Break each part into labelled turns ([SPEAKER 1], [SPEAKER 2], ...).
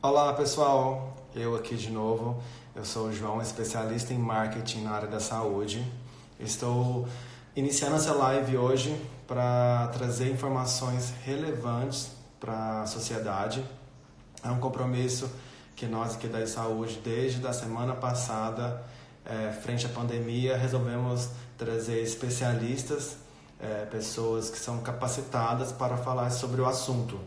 [SPEAKER 1] Olá pessoal, eu aqui de novo. Eu sou o João, especialista em marketing na área da saúde. Estou iniciando essa live hoje para trazer informações relevantes para a sociedade. É um compromisso que nós aqui da saúde, desde a semana passada, frente à pandemia, resolvemos trazer especialistas, pessoas que são capacitadas para falar sobre o assunto.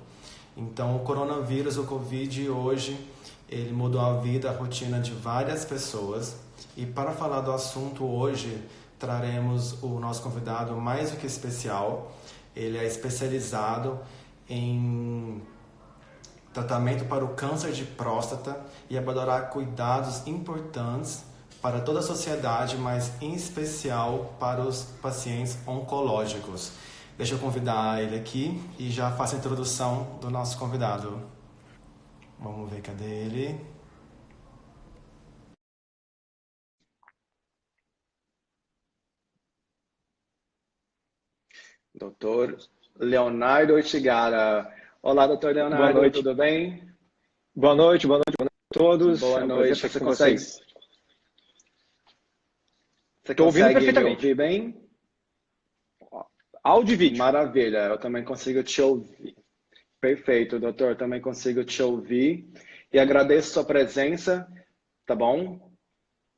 [SPEAKER 1] Então, o coronavírus, o Covid, hoje, ele mudou a vida, a rotina de várias pessoas. E para falar do assunto hoje, traremos o nosso convidado mais do que especial. Ele é especializado em tratamento para o câncer de próstata e abordará cuidados importantes para toda a sociedade, mas em especial para os pacientes oncológicos. Deixa eu convidar ele aqui e já faço a introdução do nosso convidado. Vamos ver, cadê ele? Doutor Leonardo Ortigara. Olá, doutor
[SPEAKER 2] Boa
[SPEAKER 1] Leonardo,
[SPEAKER 2] noite.
[SPEAKER 1] tudo bem?
[SPEAKER 2] Boa noite a todos.
[SPEAKER 1] Boa
[SPEAKER 2] É um prazer
[SPEAKER 1] noite.
[SPEAKER 2] estar aqui com vocês.
[SPEAKER 1] Você
[SPEAKER 2] Estou ouvindo
[SPEAKER 1] consegue me
[SPEAKER 2] perfeitamente.
[SPEAKER 1] ouvir bem?
[SPEAKER 2] Áudio e vídeo.
[SPEAKER 1] Maravilha, eu também consigo te ouvir. Perfeito, doutor, também consigo te ouvir. E agradeço sua presença, tá bom?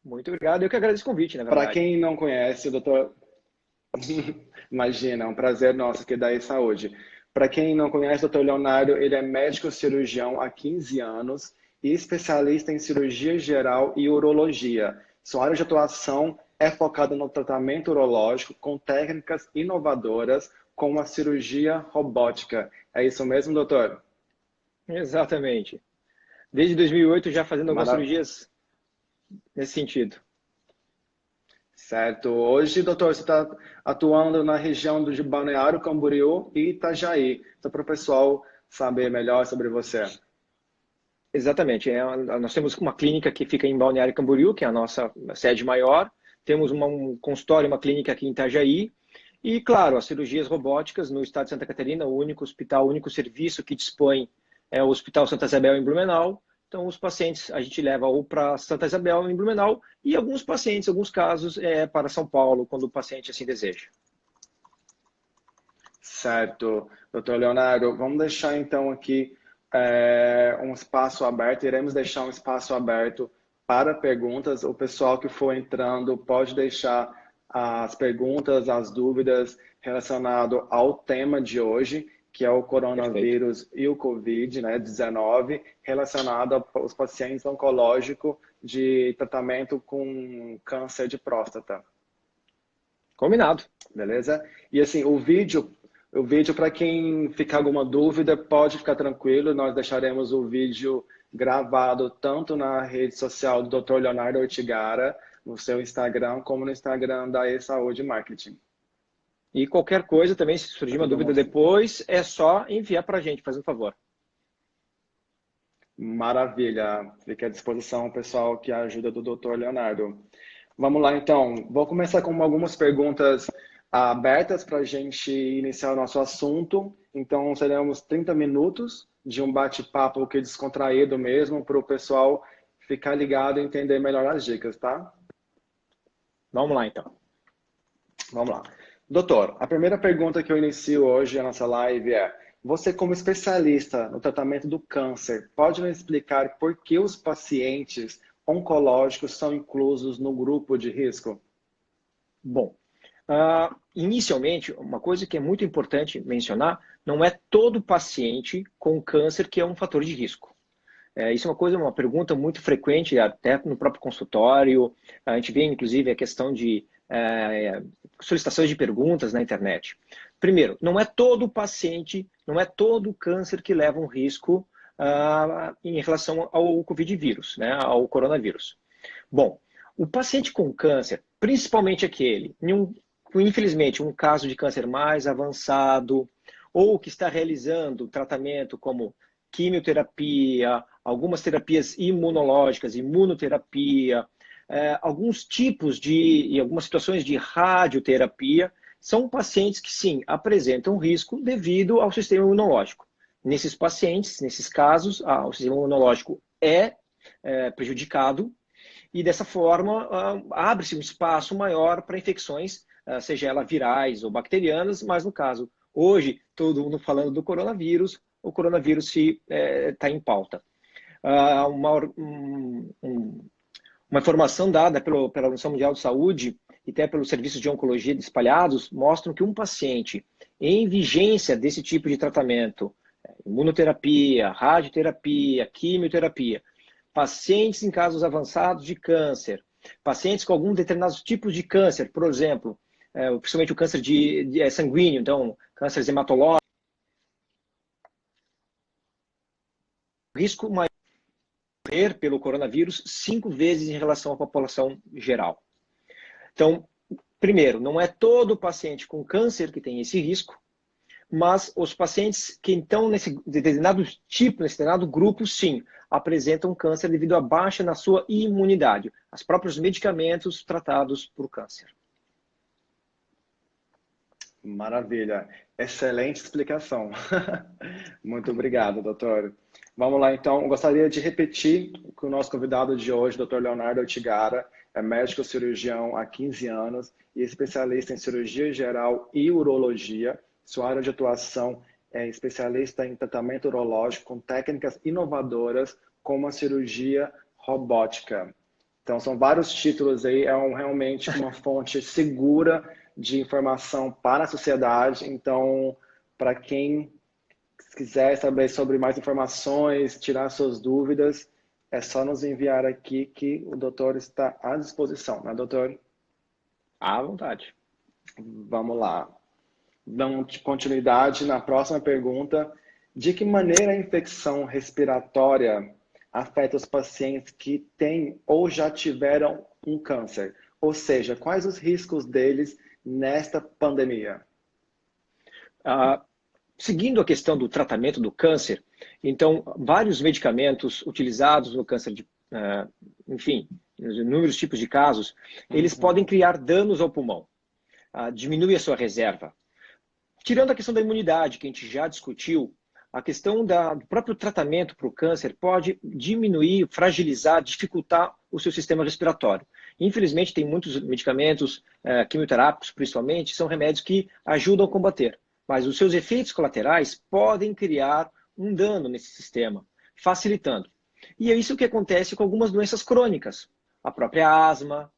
[SPEAKER 2] Muito obrigado. Eu que agradeço o convite, na
[SPEAKER 1] Para
[SPEAKER 2] verdade.
[SPEAKER 1] quem não conhece, o doutor... Imagina, é um prazer nosso aqui da saúde. Para quem não conhece, o Dr. Leonardo, ele é médico cirurgião há 15 anos e especialista em cirurgia geral e urologia. Sua área de atuação é focada no tratamento urológico com técnicas inovadoras como a cirurgia robótica. É isso mesmo, doutor?
[SPEAKER 2] Exatamente. Desde 2008 já fazendo algumas
[SPEAKER 1] Mara...
[SPEAKER 2] cirurgias nesse sentido.
[SPEAKER 1] Certo. Hoje, doutor, você está atuando na região do Balneário Camboriú e Itajaí. Então, para o pessoal saber melhor sobre você.
[SPEAKER 2] Exatamente. Nós temos uma clínica que fica em Balneário Camboriú, que é a nossa sede maior. Temos um consultório, uma clínica aqui em Itajaí. E, claro, as cirurgias robóticas no estado de Santa Catarina, o único hospital, o único serviço que dispõe é o Hospital Santa Isabel em Blumenau. Então, os pacientes a gente leva ou para Santa Isabel em Blumenau e alguns pacientes, alguns casos, para São Paulo, quando o paciente assim deseja.
[SPEAKER 1] Certo. Doutor Leonardo, vamos deixar então aqui um espaço aberto, iremos deixar um espaço aberto para perguntas. O pessoal que for entrando pode deixar as perguntas, as dúvidas relacionadas ao tema de hoje, que é o coronavírus e o Covid-19, relacionado aos pacientes oncológicos de tratamento com câncer de próstata.
[SPEAKER 2] Combinado.
[SPEAKER 1] Beleza? E assim, o vídeo, para quem ficar alguma dúvida, pode ficar tranquilo, nós deixaremos o vídeo gravado tanto na rede social do Dr. Leonardo Ortigara, no seu Instagram, como no Instagram da E-Saúde Marketing.
[SPEAKER 2] E qualquer coisa também, se surgir uma dúvida depois, é só enviar para a gente, faz um favor.
[SPEAKER 1] Maravilha. Fique à disposição, pessoal, que ajuda do Dr. Leonardo. Vamos lá, então. Vou começar com algumas perguntas abertas para a gente iniciar o nosso assunto. Então, seremos 30 minutos de um bate-papo que é descontraído mesmo, para o pessoal ficar ligado e entender melhor as dicas, tá?
[SPEAKER 2] Vamos lá, então.
[SPEAKER 1] Vamos lá. Doutor, a primeira pergunta que eu inicio hoje a nossa live é: você, como especialista no tratamento do câncer, pode me explicar por que os pacientes oncológicos são inclusos no grupo de risco?
[SPEAKER 2] Bom, inicialmente, uma coisa que é muito importante mencionar, não é todo paciente com câncer que é um fator de risco. Isso é uma pergunta muito frequente, até no próprio consultório. A gente vê, inclusive, a questão de solicitações de perguntas na internet. Primeiro, não é todo paciente, não é todo câncer que leva um risco em relação ao Covid vírus, né, ao coronavírus. Bom, o paciente com câncer, principalmente aquele, infelizmente, um caso de câncer mais avançado, ou que está realizando tratamento como quimioterapia, algumas terapias imunológicas, imunoterapia, alguns tipos e algumas situações de radioterapia, são pacientes que sim, apresentam risco devido ao sistema imunológico. Nesses pacientes, nesses casos, o sistema imunológico é prejudicado e, dessa forma, abre-se um espaço maior para infecções, seja elas virais ou bacterianas, mas, no caso, hoje, todo mundo falando do coronavírus, o coronavírus está em pauta. Uma informação dada pela Organização Mundial de Saúde e até pelos serviços de oncologia espalhados mostram que um paciente em vigência desse tipo de tratamento, imunoterapia, radioterapia, quimioterapia, pacientes em casos avançados de câncer, pacientes com algum determinados tipos de câncer, por exemplo, principalmente o câncer sanguíneo, então cânceres hematológicos, risco maior pelo coronavírus 5 vezes em relação à população geral. Então, primeiro, não é todo paciente com câncer que tem esse risco, mas os pacientes que estão nesse determinado tipo, nesse determinado grupo, sim, apresentam câncer devido à baixa na sua imunidade, os próprios medicamentos tratados por câncer.
[SPEAKER 1] Maravilha, excelente explicação. Muito obrigado, doutor. Vamos lá, então. Eu gostaria de repetir que o nosso convidado de hoje, Dr. Leonardo Ortigara, é médico cirurgião há 15 anos e especialista em cirurgia geral e urologia. Sua área de atuação é especialista em tratamento urológico com técnicas inovadoras como a cirurgia robótica. Então, são vários títulos aí, realmente uma fonte segura de informação para a sociedade. Então, para quem quiser saber sobre mais informações, tirar suas dúvidas, é só nos enviar aqui que o doutor está à disposição, né, doutor?
[SPEAKER 2] À vontade.
[SPEAKER 1] Vamos lá. Dando continuidade na próxima pergunta. De que maneira a infecção respiratória afeta os pacientes que têm ou já tiveram um câncer? Ou seja, quais os riscos deles nesta pandemia?
[SPEAKER 2] Seguindo a questão do tratamento do câncer, então, vários medicamentos utilizados no câncer, enfim, nos inúmeros tipos de casos, eles podem criar danos ao pulmão, diminui a sua reserva. Tirando a questão da imunidade, que a gente já discutiu, a questão do próprio tratamento para o câncer pode diminuir, fragilizar, dificultar o seu sistema respiratório. Infelizmente, tem muitos medicamentos, quimioterápicos principalmente, são remédios que ajudam a combater. Mas os seus efeitos colaterais podem criar um dano nesse sistema, facilitando. E é isso que acontece com algumas doenças crônicas. A própria asma,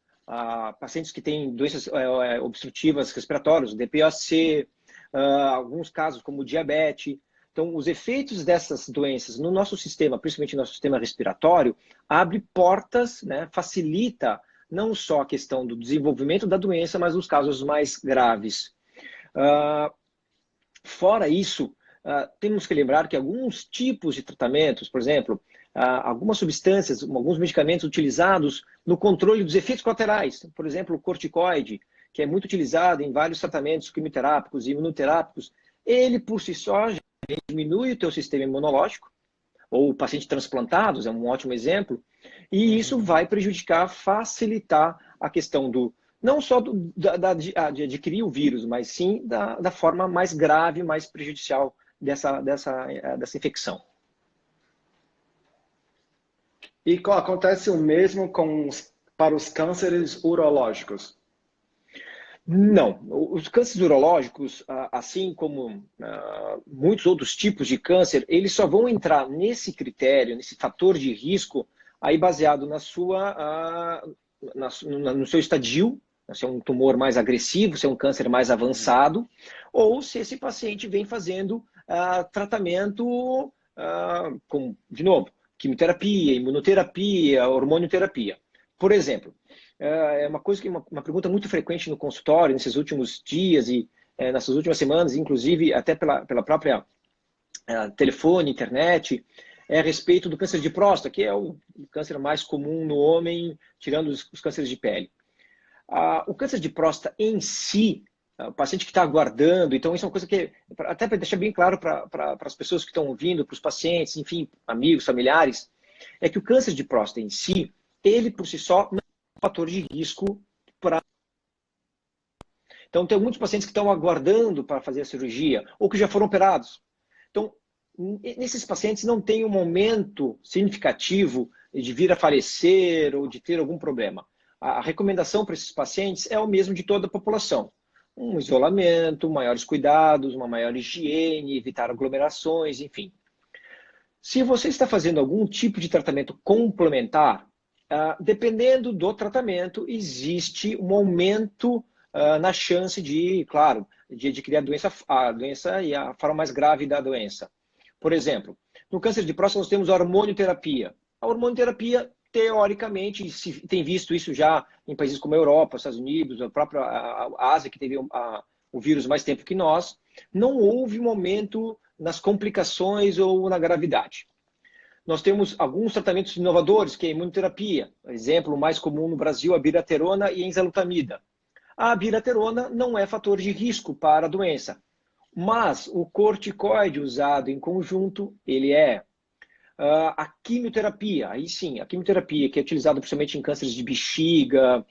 [SPEAKER 2] pacientes que têm doenças obstrutivas respiratórias, DPOC, alguns casos como diabetes. Então, os efeitos dessas doenças no nosso sistema, principalmente no nosso sistema respiratório, abre portas, né, facilita não só a questão do desenvolvimento da doença, mas os casos mais graves. Fora isso, temos que lembrar que alguns tipos de tratamentos, por exemplo, algumas substâncias, alguns medicamentos utilizados no controle dos efeitos colaterais, por exemplo, o corticoide, que é muito utilizado em vários tratamentos quimioterápicos e imunoterápicos, ele por si só já diminui o teu sistema imunológico, ou o paciente transplantados é um ótimo exemplo, e isso vai prejudicar, facilitar a questão não só de adquirir o vírus, mas sim da forma mais grave, mais prejudicial dessa infecção.
[SPEAKER 1] E acontece o mesmo para os cânceres urológicos?
[SPEAKER 2] Não. Os cânceres urológicos, assim como muitos outros tipos de câncer, eles só vão entrar nesse critério, nesse fator de risco, aí baseado no seu estadio, se é um tumor mais agressivo, se é um câncer mais avançado, ou se esse paciente vem fazendo tratamento com, de novo, quimioterapia, imunoterapia, hormonioterapia. Por exemplo, é uma pergunta muito frequente no consultório nesses últimos dias e nessas últimas semanas, inclusive até pela própria telefone, internet, é a respeito do câncer de próstata, que é o câncer mais comum no homem, tirando os cânceres de pele. O câncer de próstata em si, o paciente que está aguardando, então isso é uma coisa que, até para deixar bem claro para as pessoas que estão ouvindo, para os pacientes, enfim, amigos, familiares, é que o câncer de próstata em si, ele por si só não é um fator de risco para... Então tem muitos pacientes que estão aguardando para fazer a cirurgia, ou que já foram operados. Então, nesses pacientes não tem um aumento significativo de vir a falecer ou de ter algum problema. A recomendação para esses pacientes é o mesmo de toda a população. Um isolamento, maiores cuidados, uma maior higiene, evitar aglomerações, enfim. Se você está fazendo algum tipo de tratamento complementar, dependendo do tratamento, existe um aumento na chance de, claro, de adquirir a doença e a forma mais grave da doença. Por exemplo, no câncer de próstata nós temos a hormonioterapia. A hormonioterapia, teoricamente, se tem visto isso já em países como a Europa, Estados Unidos, a própria Ásia, que teve o vírus mais tempo que nós, não houve um aumento nas complicações ou na gravidade. Nós temos alguns tratamentos inovadores, que é a imunoterapia. Exemplo mais comum no Brasil, a biraterona e a enzalutamida. A biraterona não é fator de risco para a doença, mas o corticoide usado em conjunto, ele é. A quimioterapia, aí sim, a quimioterapia que é utilizada principalmente em cânceres de bexiga,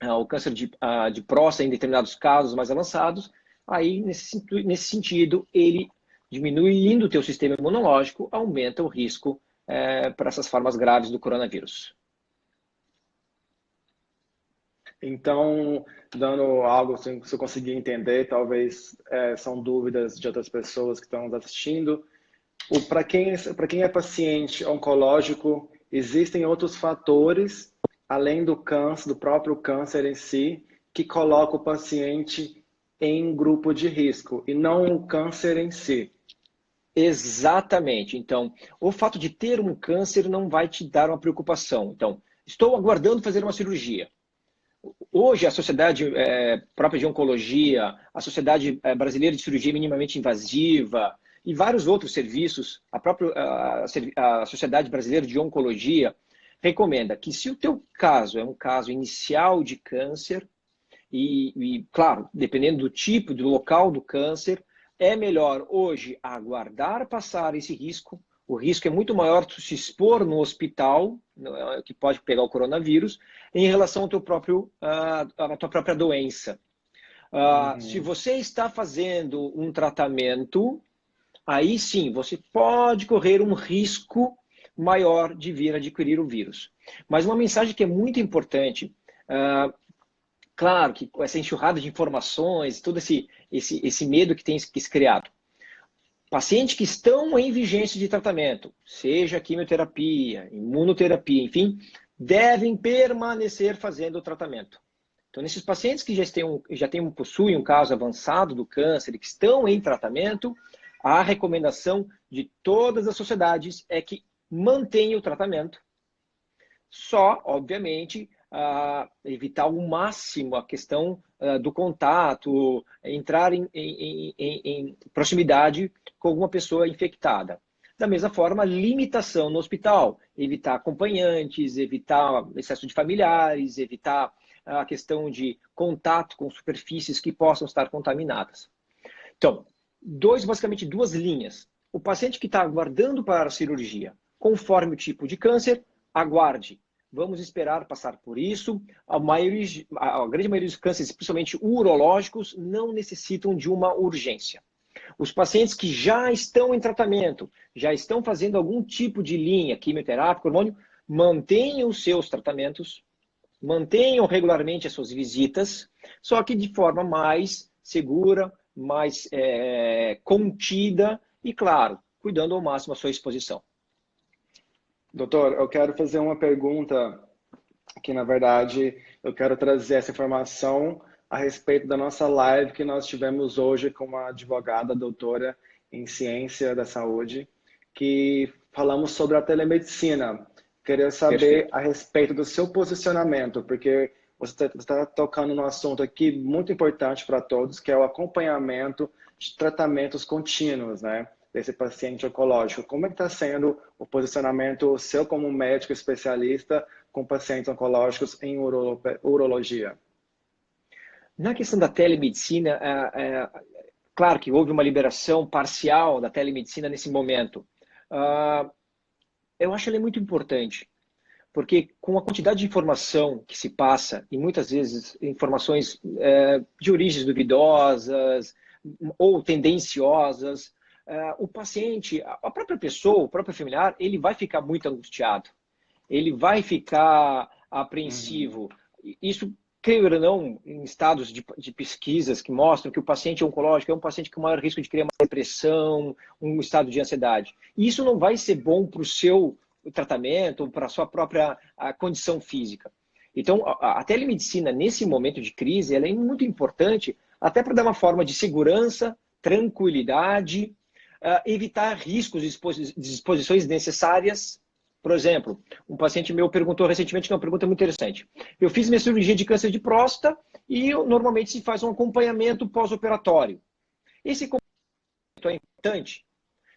[SPEAKER 2] o câncer de próstata em determinados casos mais avançados, aí nesse sentido, ele diminuindo o teu sistema imunológico, aumenta o risco para essas formas graves do coronavírus.
[SPEAKER 1] Então, dando algo assim, se eu conseguir entender, talvez são dúvidas de outras pessoas que estão nos assistindo. Para quem é paciente oncológico, existem outros fatores, além do câncer, do próprio câncer em si, que colocam o paciente em grupo de risco, e não o câncer em si.
[SPEAKER 2] Exatamente. Então, o fato de ter um câncer não vai te dar uma preocupação. Então, estou aguardando fazer uma cirurgia. Hoje, a Sociedade própria de Oncologia, a Sociedade Brasileira de Cirurgia Minimamente Invasiva e vários outros serviços, a Sociedade Brasileira de Oncologia recomenda que, se o teu caso é um caso inicial de câncer, e claro, dependendo do tipo, do local do câncer, é melhor hoje aguardar passar esse risco. O risco é muito maior de se expor no hospital, que pode pegar o coronavírus, em relação ao teu à tua própria doença. Se você está fazendo um tratamento, aí sim, você pode correr um risco maior de vir adquirir o vírus. Mas uma mensagem que é muito importante, claro que com essa enxurrada de informações, todo esse medo que tem se criado, pacientes que estão em vigência de tratamento, seja quimioterapia, imunoterapia, enfim, devem permanecer fazendo o tratamento. Então, nesses pacientes que possuem um caso avançado do câncer e que estão em tratamento, a recomendação de todas as sociedades é que mantenha o tratamento. Só, obviamente, evitar ao máximo a questão do contato, entrar em proximidade com alguma pessoa infectada. Da mesma forma, limitação no hospital, evitar acompanhantes, evitar excesso de familiares, evitar a questão de contato com superfícies que possam estar contaminadas. Então, basicamente duas linhas. O paciente que está aguardando para a cirurgia, conforme o tipo de câncer, aguarde. Vamos esperar passar por isso. A grande maioria dos cânceres, principalmente urológicos, não necessitam de uma urgência. Os pacientes que já estão em tratamento, já estão fazendo algum tipo de linha quimioterápica, hormônio, mantenham os seus tratamentos, mantenham regularmente as suas visitas, só que de forma mais segura, mais contida e, claro, cuidando ao máximo da sua exposição.
[SPEAKER 1] Doutor, eu quero fazer uma pergunta que, na verdade, eu quero trazer essa informação a respeito da nossa live que nós tivemos hoje com uma advogada, doutora em ciência da saúde, que falamos sobre a telemedicina. Queria saber a respeito do seu posicionamento, porque você está tocando num assunto aqui muito importante para todos, que é o acompanhamento de tratamentos contínuos, né, desse paciente oncológico. Como é que está sendo o posicionamento seu como médico especialista com pacientes oncológicos em urologia?
[SPEAKER 2] Na questão da telemedicina, claro que houve uma liberação parcial da telemedicina nesse momento. Eu acho ela muito importante, porque com a quantidade de informação que se passa, e muitas vezes informações de origens duvidosas ou tendenciosas, o paciente, a própria pessoa, o próprio familiar, ele vai ficar muito angustiado, ele vai ficar apreensivo. Isso, creio ou não, em estados de pesquisas que mostram que o paciente oncológico é um paciente com maior risco de criar uma depressão, um estado de ansiedade. E isso não vai ser bom para o seu tratamento, para a sua própria condição física. Então, a telemedicina, nesse momento de crise, ela é muito importante até para dar uma forma de segurança, tranquilidade, evitar riscos de exposições necessárias. Por exemplo, um paciente meu perguntou recentemente, que é uma pergunta muito interessante. Eu fiz minha cirurgia de câncer de próstata e normalmente se faz um acompanhamento pós-operatório. Esse acompanhamento é importante?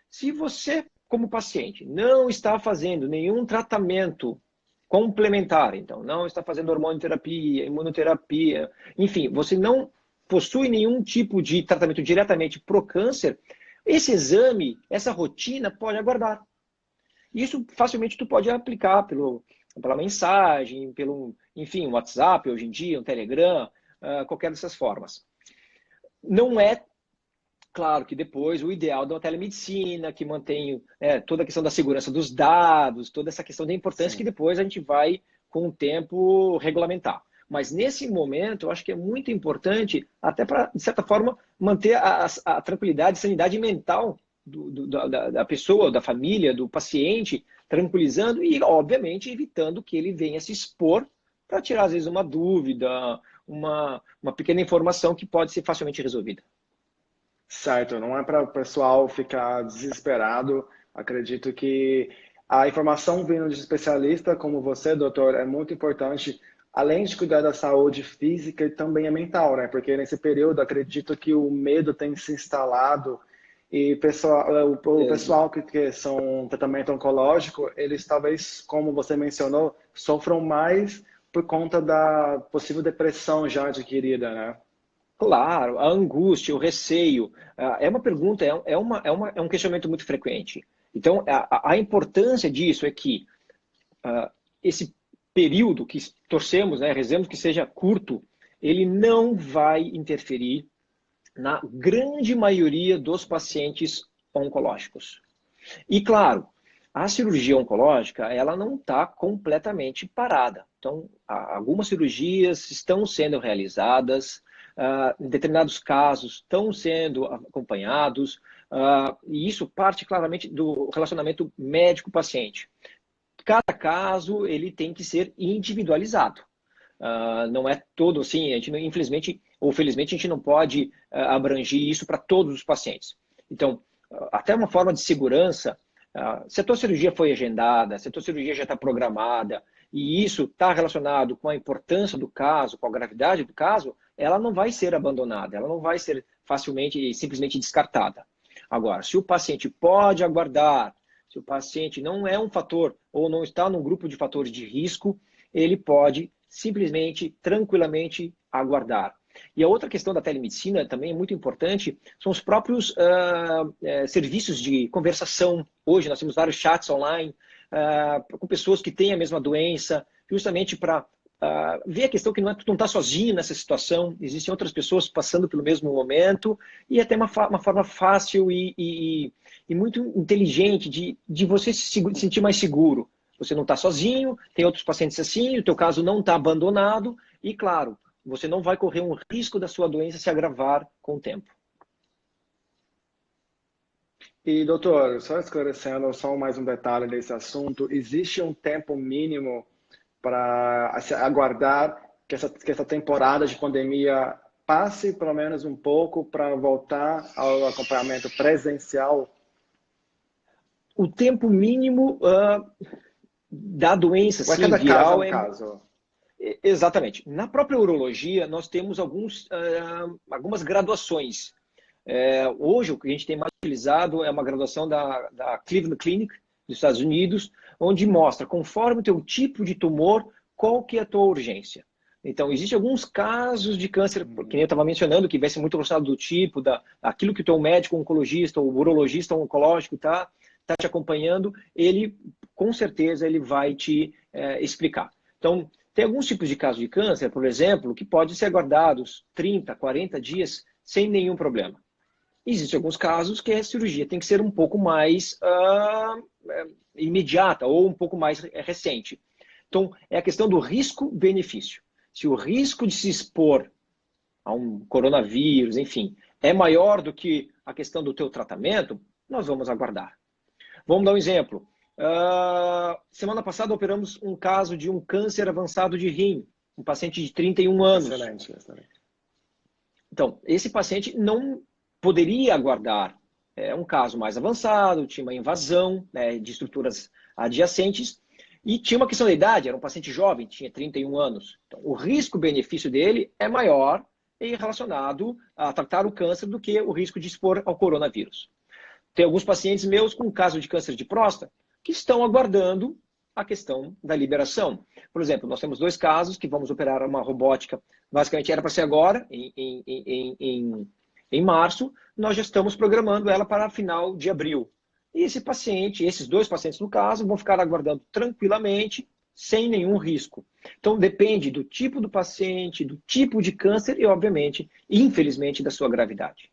[SPEAKER 2] Se você, como paciente, não está fazendo nenhum tratamento complementar, então, não está fazendo hormonioterapia, imunoterapia, enfim, você não possui nenhum tipo de tratamento diretamente para o câncer, esse exame, essa rotina pode aguardar. Isso facilmente tu pode aplicar pela mensagem, enfim, um WhatsApp hoje em dia, um Telegram, qualquer dessas formas. Não é, claro que depois o ideal da telemedicina, que mantém toda a questão da segurança dos dados, toda essa questão da importância. Sim. Que depois a gente vai, com o tempo, regulamentar. Mas nesse momento, eu acho que é muito importante, até para, de certa forma, manter a tranquilidade, a sanidade mental da pessoa, da família, do paciente, tranquilizando e, obviamente, evitando que ele venha se expor para tirar, às vezes, uma dúvida, uma pequena informação que pode ser facilmente resolvida.
[SPEAKER 1] Certo, não é para o pessoal ficar desesperado. Acredito que a informação vindo de especialista como você, doutor, é muito importante, além de cuidar da saúde física e também a mental, né? Porque nesse período acredito que o medo tem se instalado e o pessoal que são tratamento oncológico, eles talvez, como você mencionou, sofram mais por conta da possível depressão já adquirida, né?
[SPEAKER 2] Claro, a angústia, o receio, é uma pergunta, é um questionamento muito frequente. Então, a importância disso é que esse período que torcemos, né, rezemos que seja curto, ele não vai interferir na grande maioria dos pacientes oncológicos. E, claro, a cirurgia oncológica, ela não está completamente parada. Então, algumas cirurgias estão sendo realizadas, em determinados casos estão sendo acompanhados, e isso parte claramente do relacionamento médico-paciente. Cada caso ele tem que ser individualizado. Não é todo assim, a gente não, infelizmente ou felizmente a gente não pode abranger isso para todos os pacientes. Então, até uma forma de segurança, se a tua cirurgia foi agendada, se a tua cirurgia já está programada, e isso está relacionado com a importância do caso, com a gravidade do caso, ela não vai ser abandonada, ela não vai ser facilmente e simplesmente descartada. Agora, se o paciente pode aguardar, se o paciente não é um fator ou não está num grupo de fatores de risco, ele pode simplesmente, tranquilamente aguardar. E a outra questão da telemedicina também é muito importante, são os próprios serviços de conversação. Hoje nós temos vários chats online com pessoas que têm a mesma doença, justamente para ver a questão que tu não está sozinho nessa situação, existem outras pessoas passando pelo mesmo momento, e até uma forma fácil e muito inteligente de você se sentir mais seguro. Você não está sozinho, tem outros pacientes assim, o teu caso não está abandonado, e claro, você não vai correr um risco da sua doença se agravar com o tempo.
[SPEAKER 1] E, doutor, só esclarecendo só mais um detalhe desse assunto, existe um tempo mínimo para aguardar que essa temporada de pandemia passe pelo menos um pouco para voltar ao acompanhamento presencial?
[SPEAKER 2] O tempo mínimo da doença
[SPEAKER 1] sim, cada
[SPEAKER 2] viral
[SPEAKER 1] caso é um caso.
[SPEAKER 2] Exatamente. Na própria urologia, nós temos algumas graduações. Hoje, o que a gente tem mais utilizado é uma graduação da Cleveland Clinic, dos Estados Unidos, onde mostra, conforme o teu tipo de tumor, qual que é a tua urgência. Então, existem alguns casos de câncer, que nem eu estava mencionando, que vai ser muito relacionado do tipo, daquilo que o teu médico oncologista, ou urologista oncológico está te acompanhando, ele, com certeza, ele vai te explicar. Então, tem alguns tipos de casos de câncer, por exemplo, que podem ser aguardados 30, 40 dias sem nenhum problema. Existem alguns casos que a cirurgia tem que ser um pouco mais imediata ou um pouco mais recente. Então, é a questão do risco-benefício. Se o risco de se expor a um coronavírus, enfim, é maior do que a questão do teu tratamento, nós vamos aguardar. Vamos dar um exemplo. Semana passada operamos um caso de um câncer avançado de rim, um paciente de 31 anos.
[SPEAKER 1] Excelente, excelente.
[SPEAKER 2] Então, esse paciente não poderia aguardar. É um caso mais avançado, tinha uma invasão, né, de estruturas adjacentes e tinha uma questão da idade, era um paciente jovem, tinha 31 anos. Então, o risco-benefício dele é maior em relacionado a tratar o câncer do que o risco de expor ao coronavírus. Tem alguns pacientes meus com caso de câncer de próstata que estão aguardando a questão da liberação. Por exemplo, nós temos 2 casos que vamos operar uma robótica, basicamente era para ser agora, em março, nós já estamos programando ela para final de abril. E esse paciente, esses 2 pacientes no caso, vão ficar aguardando tranquilamente, sem nenhum risco. Então, depende do tipo do paciente, do tipo de câncer e, obviamente, infelizmente, da sua gravidade.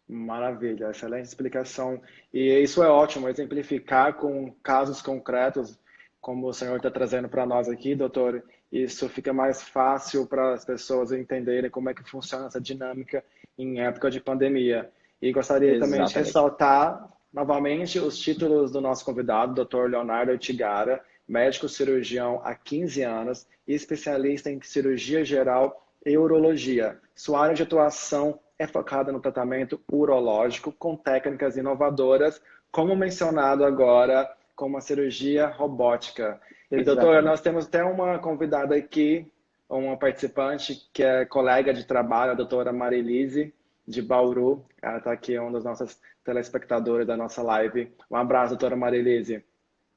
[SPEAKER 1] Maravilha, excelente explicação. E isso é ótimo, exemplificar com casos concretos, como o senhor está trazendo para nós aqui, doutor. Isso fica mais fácil para as pessoas entenderem como é que funciona essa dinâmica em época de pandemia. E gostaria também de ressaltar novamente os títulos do nosso convidado, doutor Leonardo Ortigara, médico cirurgião há 15 anos e especialista em cirurgia geral e urologia. Sua área de atuação é focada no tratamento urológico com técnicas inovadoras, como mencionado agora, como a cirurgia robótica. E, doutor, nós temos até uma convidada aqui, uma participante que é colega de trabalho, a doutora Marilise, de Bauru. Ela está aqui, uma das nossas telespectadoras da nossa live. Um abraço, doutora Marilise.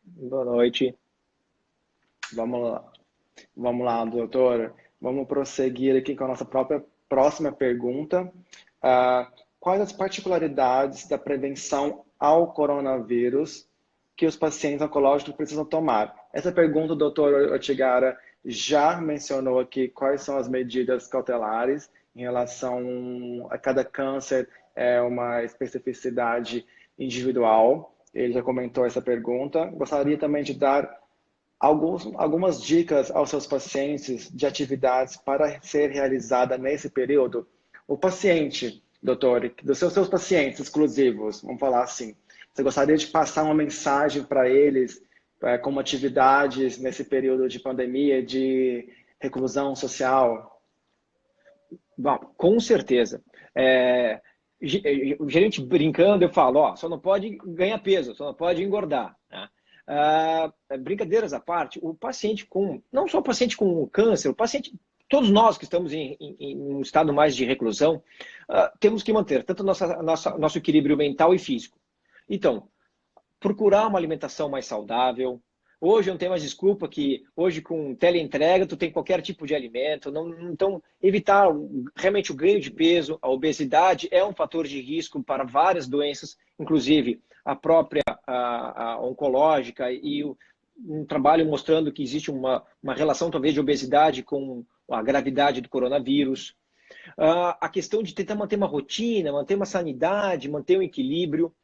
[SPEAKER 2] Boa noite.
[SPEAKER 1] Vamos lá, doutor. Vamos prosseguir aqui com a nossa próxima pergunta. Quais as particularidades da prevenção ao coronavírus que os pacientes oncológicos precisam tomar? Essa pergunta o doutor Ortigara já mencionou aqui quais são as medidas cautelares em relação a cada câncer, é uma especificidade individual. Ele já comentou essa pergunta. Gostaria também de dar algumas dicas aos seus pacientes de atividades para ser realizada nesse período. O paciente, doutor, dos seus pacientes exclusivos, vamos falar assim, você gostaria de passar uma mensagem para eles como atividades nesse período de pandemia, de reclusão social?
[SPEAKER 2] Bom, com certeza. O gerente brincando, eu falo, só não pode ganhar peso, só não pode engordar, né? Brincadeiras à parte, o paciente não só o paciente com câncer, todos nós que estamos em um estado mais de reclusão, temos que manter tanto nosso equilíbrio mental e físico. Então, procurar uma alimentação mais saudável. Hoje não tem mais desculpa que hoje com teleentrega tu tem qualquer tipo de alimento. Então, evitar realmente o ganho de peso, a obesidade é um fator de risco para várias doenças, inclusive a própria a oncológica e um trabalho mostrando que existe uma relação talvez de obesidade com a gravidade do coronavírus. A questão de tentar manter uma rotina, manter uma sanidade, manter um equilíbrio,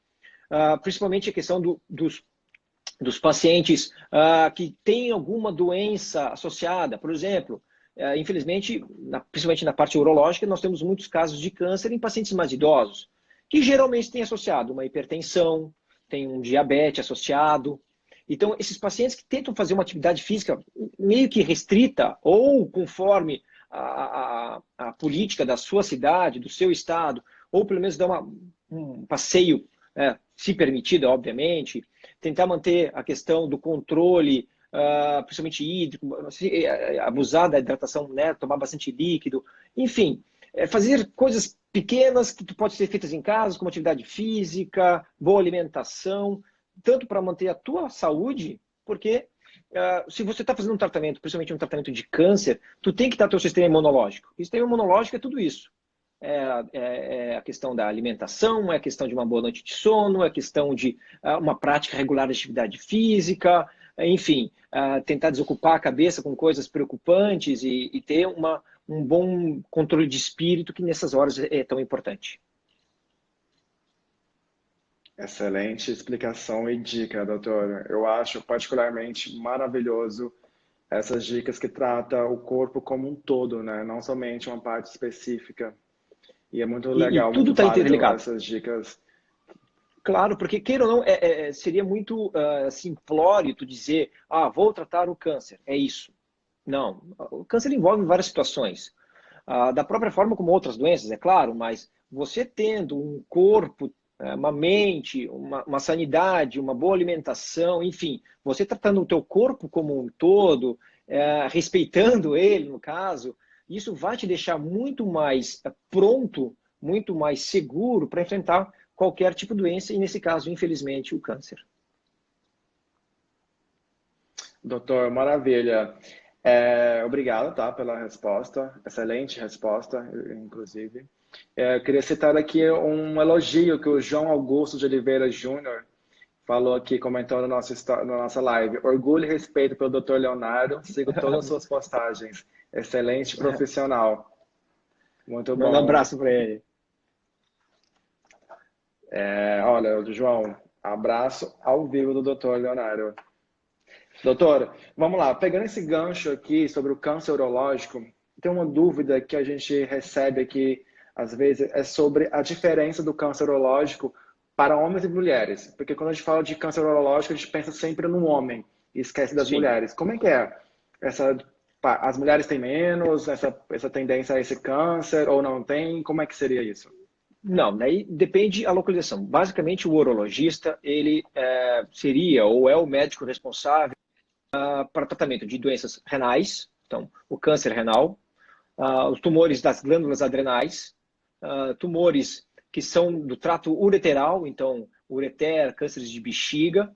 [SPEAKER 2] principalmente a questão dos pacientes que têm alguma doença associada. Por exemplo, infelizmente, principalmente na parte urológica, nós temos muitos casos de câncer em pacientes mais idosos, que geralmente têm associado uma hipertensão, tem um diabetes associado. Então, esses pacientes que tentam fazer uma atividade física meio que restrita ou conforme a política da sua cidade, do seu estado, ou pelo menos dar um passeio, se permitido, obviamente, tentar manter a questão do controle, principalmente hídrico, abusar da hidratação, né, tomar bastante líquido, enfim, fazer coisas pequenas que podem ser feitas em casa, como atividade física, boa alimentação, tanto para manter a tua saúde, porque se você está fazendo um tratamento, principalmente um tratamento de câncer, tu tem que estar teu sistema imunológico. O sistema imunológico é tudo isso. É a questão da alimentação, é a questão de uma boa noite de sono, é a questão de uma prática regular de atividade física, enfim, tentar desocupar a cabeça com coisas preocupantes e ter um bom controle de espírito, que nessas horas é tão importante.
[SPEAKER 1] Excelente explicação e dica, doutor. Eu acho particularmente maravilhoso essas dicas que trata o corpo como um todo, né? Não somente uma parte específica. E é muito
[SPEAKER 2] E
[SPEAKER 1] legal,
[SPEAKER 2] tudo
[SPEAKER 1] muito
[SPEAKER 2] está
[SPEAKER 1] válido
[SPEAKER 2] interligado.
[SPEAKER 1] essas dicas.
[SPEAKER 2] Claro, porque queira ou não, seria muito simplório tu dizer, vou tratar o câncer, é isso. Não, o câncer envolve várias situações. Da própria forma como outras doenças, é claro, mas você tendo um corpo, uma mente, uma sanidade, uma boa alimentação, enfim, você tratando o teu corpo como um todo, respeitando ele, no caso, isso vai te deixar muito mais pronto, muito mais seguro para enfrentar qualquer tipo de doença, e nesse caso, infelizmente, o câncer.
[SPEAKER 1] Doutor, maravilha. Obrigado, tá, pela resposta. Excelente resposta, inclusive. Eu queria citar aqui um elogio que o João Augusto de Oliveira Júnior falou aqui, comentou na nossa live. Orgulho e respeito pelo Dr. Leonardo. Sigo todas as suas postagens. Excelente profissional. Muito
[SPEAKER 2] Manda um
[SPEAKER 1] bom.
[SPEAKER 2] abraço para ele.
[SPEAKER 1] Olha, João, abraço ao vivo do Dr. Leonardo. Doutor, vamos lá. Pegando esse gancho aqui sobre o câncer urológico, tem uma dúvida que a gente recebe aqui, às vezes, é sobre a diferença do câncer urológico para homens e mulheres. Porque quando a gente fala de câncer urológico, a gente pensa sempre no homem e esquece das
[SPEAKER 2] Sim.
[SPEAKER 1] mulheres. Como é que é? As mulheres têm menos essa tendência a esse câncer ou não tem? Como é que seria isso?
[SPEAKER 2] Não, daí depende a localização. Basicamente, o urologista, ele seria ou é o médico responsável para tratamento de doenças renais, então, o câncer renal, os tumores das glândulas adrenais, tumores que são do trato ureteral, então, ureter, cânceres de bexiga,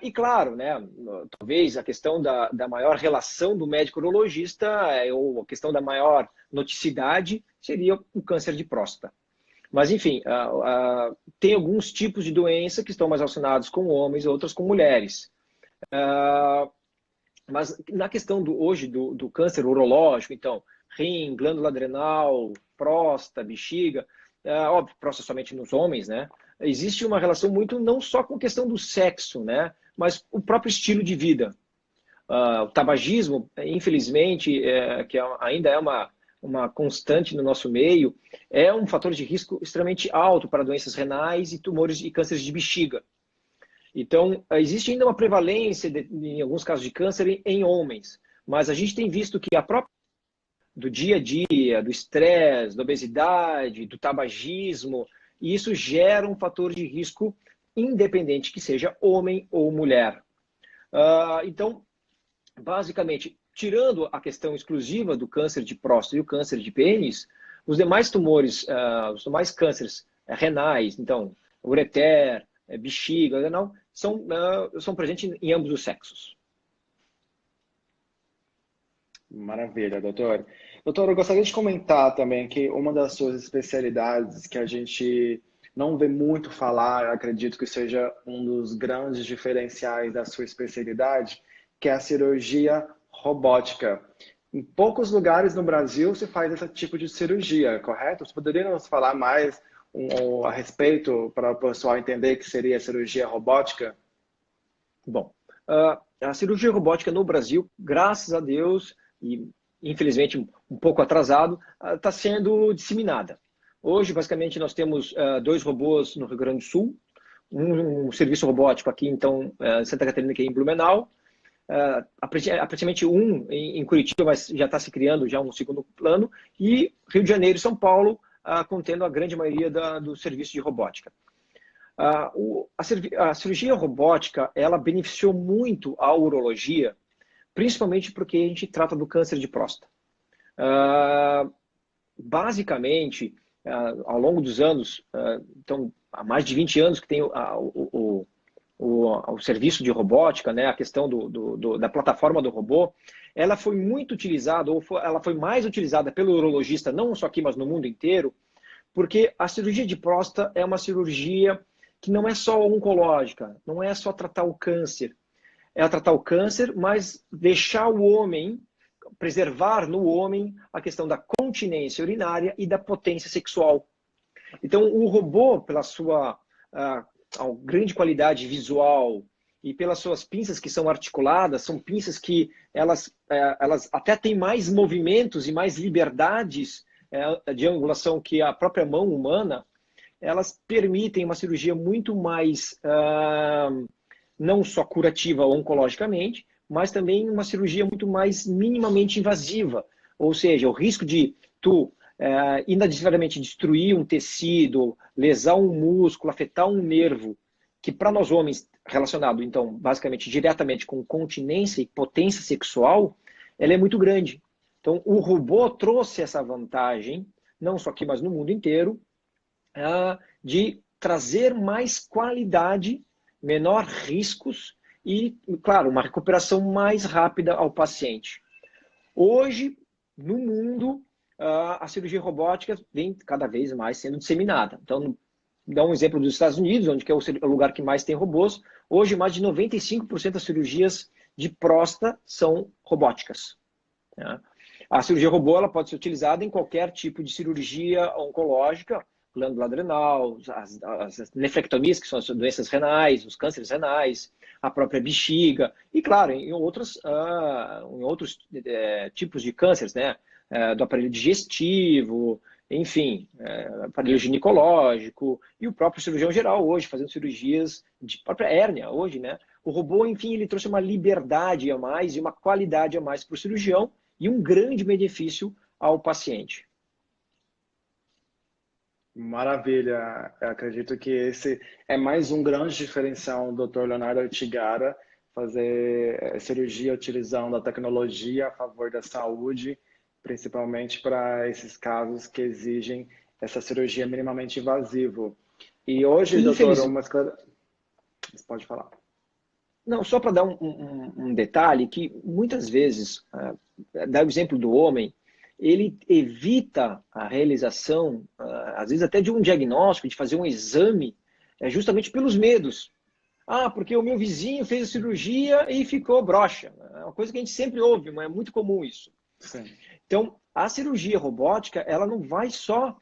[SPEAKER 2] e claro, né, talvez a questão da maior relação do médico urologista, ou a questão da maior noticidade, seria o câncer de próstata. Mas, enfim, tem alguns tipos de doença que estão mais relacionados com homens, outras com mulheres. Mas na questão hoje do câncer urológico, então, rim, glândula adrenal, próstata, bexiga, óbvio, próstata somente nos homens, né? Existe uma relação muito não só com a questão do sexo, né? Mas o próprio estilo de vida. O tabagismo, infelizmente, que ainda é uma constante no nosso meio, é um fator de risco extremamente alto para doenças renais e tumores e cânceres de bexiga. Então, existe ainda uma prevalência, em alguns casos de câncer, em homens. Mas a gente tem visto que a própria do dia a dia, do estresse, da obesidade, do tabagismo, e isso gera um fator de risco independente que seja homem ou mulher. Então, basicamente, tirando a questão exclusiva do câncer de próstata e o câncer de pênis, os demais tumores, os demais cânceres renais, então, ureter, bexiga, renal, são presentes em ambos os sexos.
[SPEAKER 1] Maravilha, doutor. Doutor, eu gostaria de comentar também que uma das suas especialidades que a gente não vê muito falar, acredito que seja um dos grandes diferenciais da sua especialidade, que é a cirurgia robótica. Em poucos lugares no Brasil se faz esse tipo de cirurgia, correto? Você poderia nos falar mais a respeito para o pessoal entender que seria a cirurgia robótica?
[SPEAKER 2] Bom, a cirurgia robótica no Brasil, graças a Deus, e infelizmente um pouco atrasado, está sendo disseminada. Hoje, basicamente, nós temos 2 robôs no Rio Grande do Sul, um serviço robótico aqui, então, em Santa Catarina, que é em Blumenau, praticamente um em Curitiba, mas já está se criando já um segundo plano, e Rio de Janeiro e São Paulo, contendo a grande maioria do serviço de robótica. A cirurgia robótica, ela beneficiou muito a urologia, principalmente porque a gente trata do câncer de próstata. Basicamente, ao longo dos anos, então, há mais de 20 anos que tem o serviço de robótica, né, a questão da plataforma do robô, ela foi muito utilizada, ela foi mais utilizada pelo urologista, não só aqui, mas no mundo inteiro, porque a cirurgia de próstata é uma cirurgia que não é só oncológica, não é só tratar o câncer. É tratar o câncer, mas deixar o homem preservar no homem a questão da continência urinária e da potência sexual. Então, o robô, pela sua grande qualidade visual e pelas suas pinças que são articuladas, são pinças que elas até têm mais movimentos e mais liberdades de angulação que a própria mão humana, elas permitem uma cirurgia muito mais, não só curativa oncologicamente, mas também uma cirurgia muito mais minimamente invasiva. Ou seja, o risco de tu inadvertidamente destruir um tecido, lesar um músculo, afetar um nervo, que para nós homens, relacionado, então, basicamente, diretamente com continência e potência sexual, ela é muito grande. Então, o robô trouxe essa vantagem, não só aqui, mas no mundo inteiro, de trazer mais qualidade, menor riscos e, claro, uma recuperação mais rápida ao paciente. Hoje, no mundo, a cirurgia robótica vem cada vez mais sendo disseminada. Então, dá um exemplo dos Estados Unidos, onde é o lugar que mais tem robôs. Hoje, mais de 95% das cirurgias de próstata são robóticas. A cirurgia robô ela pode ser utilizada em qualquer tipo de cirurgia oncológica, glândula adrenal, as nefrectomias, que são as doenças renais, os cânceres renais, a própria bexiga, e, claro, em outros tipos de cânceres, né? Do aparelho digestivo, enfim, aparelho ginecológico, e o próprio cirurgião geral hoje, fazendo cirurgias de própria hérnia hoje, né? O robô, enfim, ele trouxe uma liberdade a mais e uma qualidade a mais para o cirurgião e um grande benefício ao paciente.
[SPEAKER 1] Maravilha. Eu acredito que esse é mais um grande diferencial do Dr. Leonardo Ortigara, fazer cirurgia utilizando a tecnologia a favor da saúde, principalmente para esses casos que exigem essa cirurgia minimamente invasiva. E hoje, doutor, você pode falar.
[SPEAKER 2] Não, só para dar um detalhe, que muitas vezes, dá o exemplo do homem, ele evita a realização, às vezes até de um diagnóstico, de fazer um exame, justamente pelos medos. Porque o meu vizinho fez a cirurgia e ficou broxa. É uma coisa que a gente sempre ouve, mas é muito comum isso.
[SPEAKER 1] Sim.
[SPEAKER 2] Então, a cirurgia robótica, ela não vai só,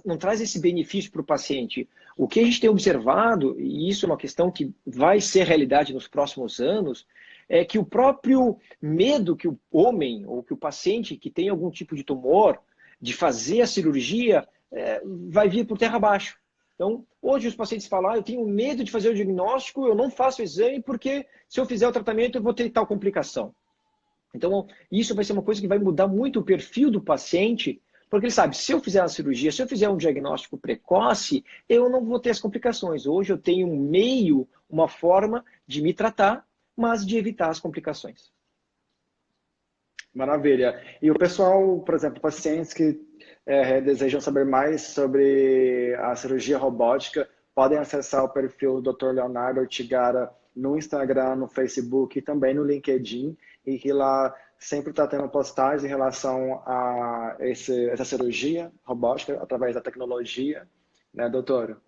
[SPEAKER 2] não traz esse benefício para o paciente. O que a gente tem observado, e isso é uma questão que vai ser realidade nos próximos anos, é que o próprio medo que o homem ou que o paciente que tem algum tipo de tumor, de fazer a cirurgia, vai vir por terra abaixo. Então, hoje os pacientes falam, eu tenho medo de fazer o diagnóstico, eu não faço o exame porque se eu fizer o tratamento eu vou ter tal complicação. Então, isso vai ser uma coisa que vai mudar muito o perfil do paciente, porque ele sabe, se eu fizer a cirurgia, se eu fizer um diagnóstico precoce, eu não vou ter as complicações. Hoje eu tenho um meio, uma forma de me tratar, mas de evitar as complicações.
[SPEAKER 1] Maravilha. E o pessoal, por exemplo, pacientes que desejam saber mais sobre a cirurgia robótica, podem acessar o perfil do Dr. Leonardo Ortigara no Instagram, no Facebook e também no LinkedIn, e que lá sempre está tendo postagens em relação a essa cirurgia robótica através da tecnologia, né, doutor?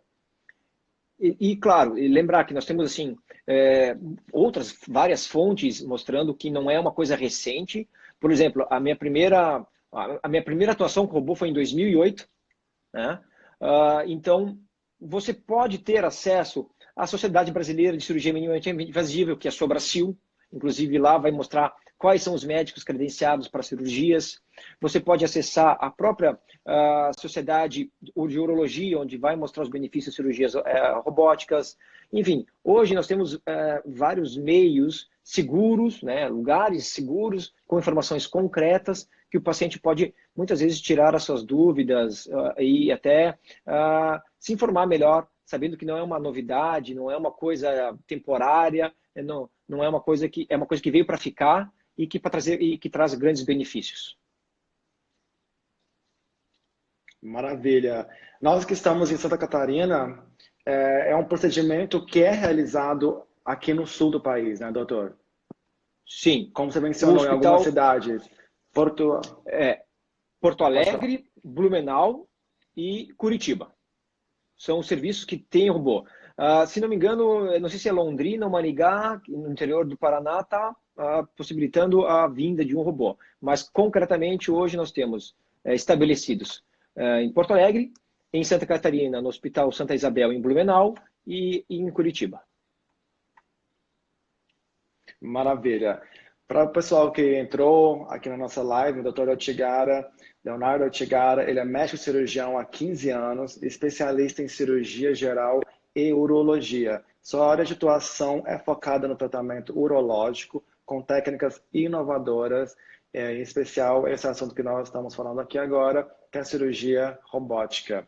[SPEAKER 2] Claro, e lembrar que nós temos assim outras várias fontes mostrando que não é uma coisa recente. Por exemplo, a minha primeira atuação com robô foi em 2008, né? Então, você pode ter acesso à Sociedade Brasileira de Cirurgia Minimamente Invasiva, que é a Sobracil. Inclusive, lá vai mostrar quais são os médicos credenciados para cirurgias. Você pode acessar a própria Sociedade de Urologia, onde vai mostrar os benefícios de cirurgias robóticas. Enfim, hoje nós temos vários meios seguros, né, lugares seguros, com informações concretas, que o paciente pode, muitas vezes, tirar as suas dúvidas e até se informar melhor, sabendo que não é uma novidade, não é uma coisa temporária, não é uma coisa que veio para ficar e que traz grandes benefícios.
[SPEAKER 1] Maravilha. Nós que estamos em Santa Catarina, é um procedimento que é realizado aqui no sul do país, né, doutor?
[SPEAKER 2] Sim.
[SPEAKER 1] Como você mencionou, em algumas cidades.
[SPEAKER 2] Porto Alegre, Blumenau e Curitiba. São os serviços que têm robô. Se não me engano, não sei se é Londrina ou Maringá, no interior do Paraná, está possibilitando a vinda de um robô. Mas, concretamente, hoje nós temos estabelecidos em Porto Alegre, em Santa Catarina, no Hospital Santa Isabel, em Blumenau, e em Curitiba.
[SPEAKER 1] Maravilha. Para o pessoal que entrou aqui na nossa live, o Dr. Leonardo Otigara, ele é médico cirurgião há 15 anos, especialista em cirurgia geral e urologia. Sua área de atuação é focada no tratamento urológico, com técnicas inovadoras, em especial esse assunto que nós estamos falando aqui agora, que é a cirurgia robótica.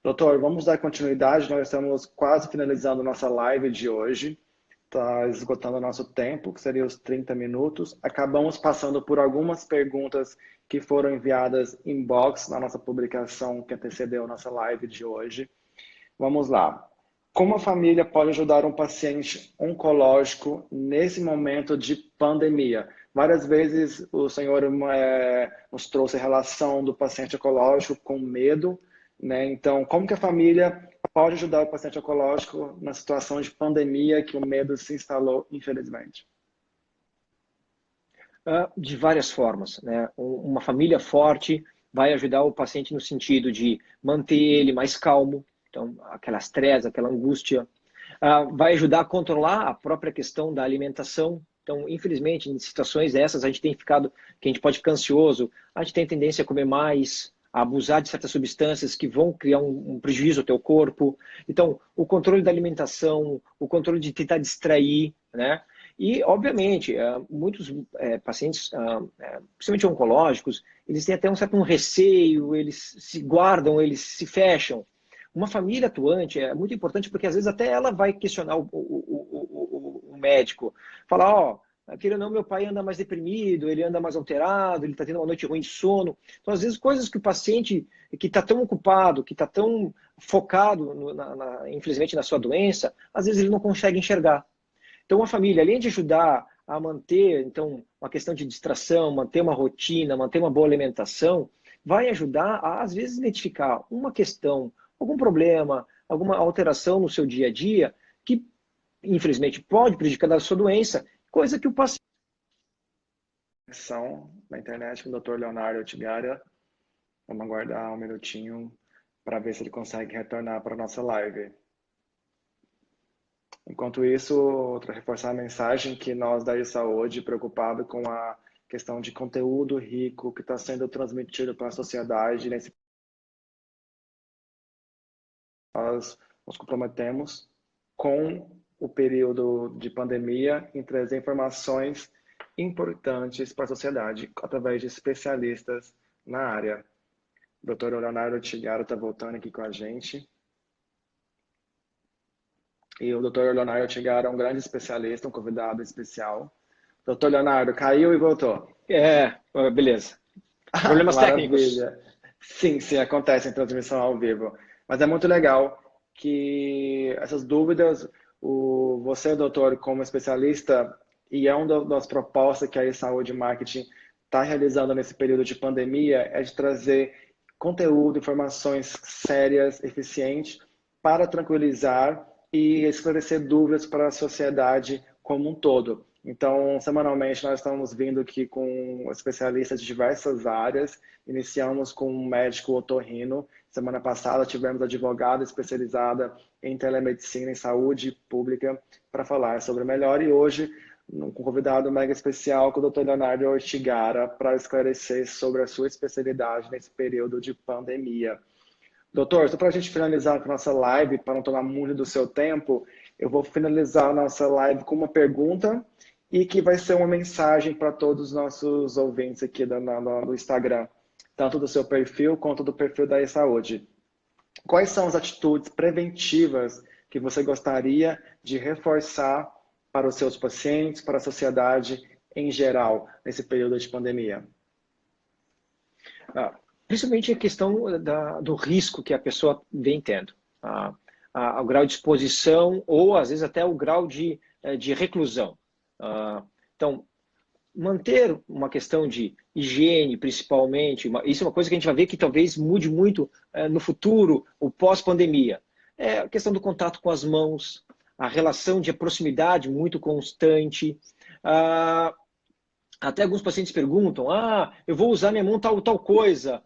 [SPEAKER 1] Doutor, vamos dar continuidade, nós estamos quase finalizando nossa live de hoje. Está esgotando o nosso tempo, que seria os 30 minutos. Acabamos passando por algumas perguntas que foram enviadas inbox na nossa publicação que antecedeu a nossa live de hoje. Vamos lá. Como a família pode ajudar um paciente oncológico nesse momento de pandemia? Várias vezes o senhor nos trouxe a relação do paciente oncológico com medo, né? Então, como que a família pode ajudar o paciente oncológico na situação de pandemia que o medo se instalou, infelizmente?
[SPEAKER 2] De várias formas, né? Uma família forte vai ajudar o paciente no sentido de manter ele mais calmo, então aquela estresse, aquela angústia. Vai ajudar a controlar a própria questão da alimentação. Então, infelizmente, em situações dessas, a gente tem ficado, que a gente pode ficar ansioso, a gente tem tendência a comer mais, a abusar de certas substâncias que vão criar um prejuízo ao teu corpo. Então, o controle da alimentação, o controle de tentar distrair, né? E, obviamente, muitos pacientes, principalmente oncológicos, eles têm até um certo receio, eles se guardam, eles se fecham. Uma família atuante é muito importante porque, às vezes, até ela vai questionar o médico. Falar, ó, querendo ou não, meu pai anda mais deprimido, ele anda mais alterado, ele está tendo uma noite ruim de sono. Então, às vezes, coisas que o paciente que está tão ocupado, que está tão focado, infelizmente, na sua doença, às vezes ele não consegue enxergar. Então, a família, além de ajudar a manter, então, uma questão de distração, manter uma rotina, manter uma boa alimentação, vai ajudar a, às vezes, identificar uma questão, algum problema, alguma alteração no seu dia a dia, que, infelizmente, pode prejudicar a sua doença, coisa que o paciente...
[SPEAKER 1] Na internet com o Dr. Leonardo Otigara. Vamos aguardar um minutinho para ver se ele consegue retornar para a nossa live. Enquanto isso, para reforçar a mensagem que nós da saúde, preocupados com a questão de conteúdo rico que está sendo transmitido para a sociedade, nós nos comprometemos com o período de pandemia em trazer informações importantes para a sociedade através de especialistas na área. O Dr. Leonardo Otigara está voltando aqui com a gente. E o Dr. Leonardo Otigara é um grande especialista, um convidado especial. Dr. Leonardo, caiu e voltou.
[SPEAKER 2] Beleza. Problemas técnicos.
[SPEAKER 1] Sim, acontece em transmissão ao vivo. Mas é muito legal que essas dúvidas, você, doutor, como especialista, e é uma das propostas que a Saúde Marketing está realizando nesse período de pandemia, é de trazer conteúdo, informações sérias, eficientes, para tranquilizar e esclarecer dúvidas para a sociedade como um todo. Então, semanalmente, nós estamos vindo aqui com especialistas de diversas áreas. Iniciamos com um médico otorrino. Semana passada, tivemos advogada especializada em telemedicina e saúde pública para falar sobre o melhor. E hoje, com um convidado mega especial, com o Dr. Leonardo Otigara, para esclarecer sobre a sua especialidade nesse período de pandemia. Doutor, só para a gente finalizar a nossa live, para não tomar muito do seu tempo, eu vou finalizar a nossa live com uma pergunta e que vai ser uma mensagem para todos os nossos ouvintes aqui do Instagram, tanto do seu perfil quanto do perfil da E-Saúde. Quais são as atitudes preventivas que você gostaria de reforçar para os seus pacientes, para a sociedade em geral, nesse período de pandemia?
[SPEAKER 2] Principalmente a questão do risco que a pessoa vem tendo. O grau de exposição ou, às vezes, até o grau de reclusão. Então, manter uma questão de higiene, principalmente, isso é uma coisa que a gente vai ver que talvez mude muito no futuro, o pós-pandemia. É a questão do contato com as mãos, a relação de proximidade muito constante, Até alguns pacientes perguntam, eu vou usar minha mão tal coisa.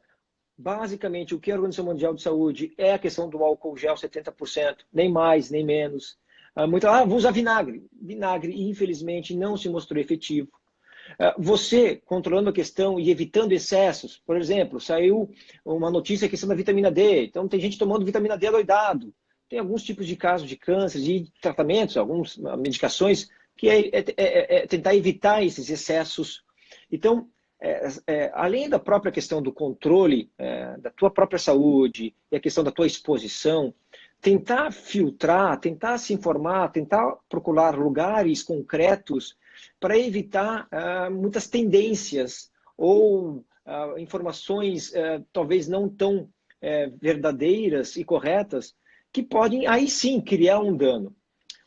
[SPEAKER 2] Basicamente, o que a Organização Mundial de Saúde é a questão do álcool gel 70%, nem mais, nem menos. Vou usar vinagre. Vinagre, infelizmente, não se mostrou efetivo. Você, controlando a questão e evitando excessos, por exemplo, saiu uma notícia a questão da vitamina D, então tem gente tomando vitamina D adoidado. Tem alguns tipos de casos de câncer, de tratamentos, algumas medicações, que é tentar evitar esses excessos. Então, além da própria questão do controle da tua própria saúde e a questão da tua exposição, tentar filtrar, tentar se informar, tentar procurar lugares concretos para evitar muitas tendências ou informações talvez não tão verdadeiras e corretas que podem aí sim criar um dano.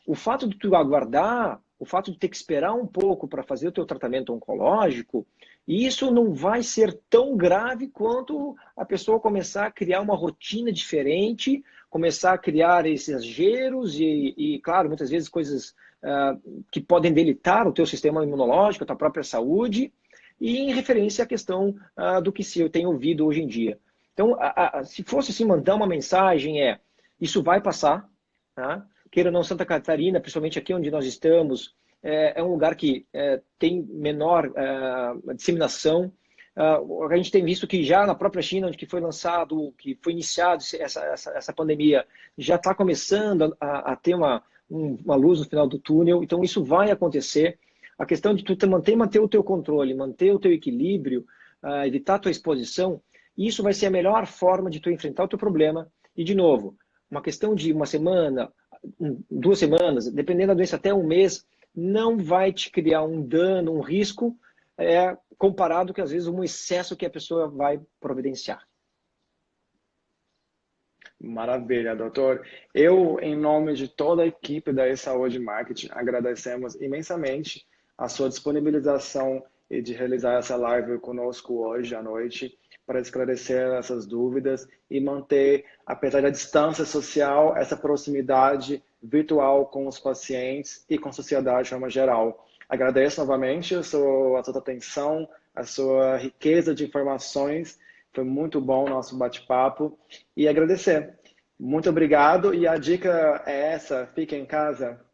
[SPEAKER 2] O fato de tu aguardar, o fato de ter que esperar um pouco para fazer o teu tratamento oncológico, isso não vai ser tão grave quanto a pessoa começar a criar uma rotina diferente, começar a criar esses exageros e claro, muitas vezes coisas que podem delitar o teu sistema imunológico, a tua própria saúde, e em referência à questão do que eu tenho ouvido hoje em dia. Então, se fosse assim, mandar uma mensagem isso vai passar, tá? Queira ou não, Santa Catarina, principalmente aqui onde nós estamos, é um lugar que tem menor disseminação. A gente tem visto que já na própria China, onde que foi lançado, que foi iniciado essa pandemia, já está começando a ter uma luz no final do túnel. Então, isso vai acontecer. A questão de tu manter o teu controle, manter o teu equilíbrio, evitar a tua exposição, isso vai ser a melhor forma de tu enfrentar o teu problema. E, de novo, uma questão de uma semana, 2 semanas, dependendo da doença, até um mês, não vai te criar um dano, um risco, comparado que às vezes um excesso que a pessoa vai providenciar.
[SPEAKER 3] Maravilha, doutor. Eu, em nome de toda a equipe da E-Saúde Marketing, agradecemos imensamente a sua disponibilização e de realizar essa live conosco hoje à noite para esclarecer essas dúvidas e manter, apesar da distância social, essa proximidade virtual com os pacientes e com a sociedade de forma geral. Agradeço novamente a sua atenção, a sua riqueza de informações. Foi muito bom o nosso bate-papo e agradecer. Muito obrigado e a dica é essa, fiquem em casa.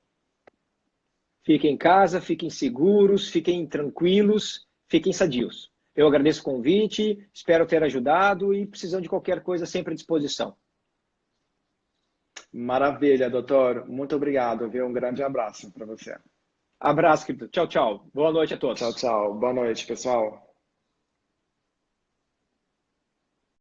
[SPEAKER 2] Fiquem em casa, fiquem seguros, fiquem tranquilos, fiquem sadios. Eu agradeço o convite, espero ter ajudado e precisando de qualquer coisa, sempre à disposição.
[SPEAKER 3] Maravilha, doutor. Muito obrigado, viu? Um grande abraço para você.
[SPEAKER 2] Abraço, querido. Tchau, tchau. Boa noite a todos.
[SPEAKER 3] Tchau, tchau. Boa noite, pessoal.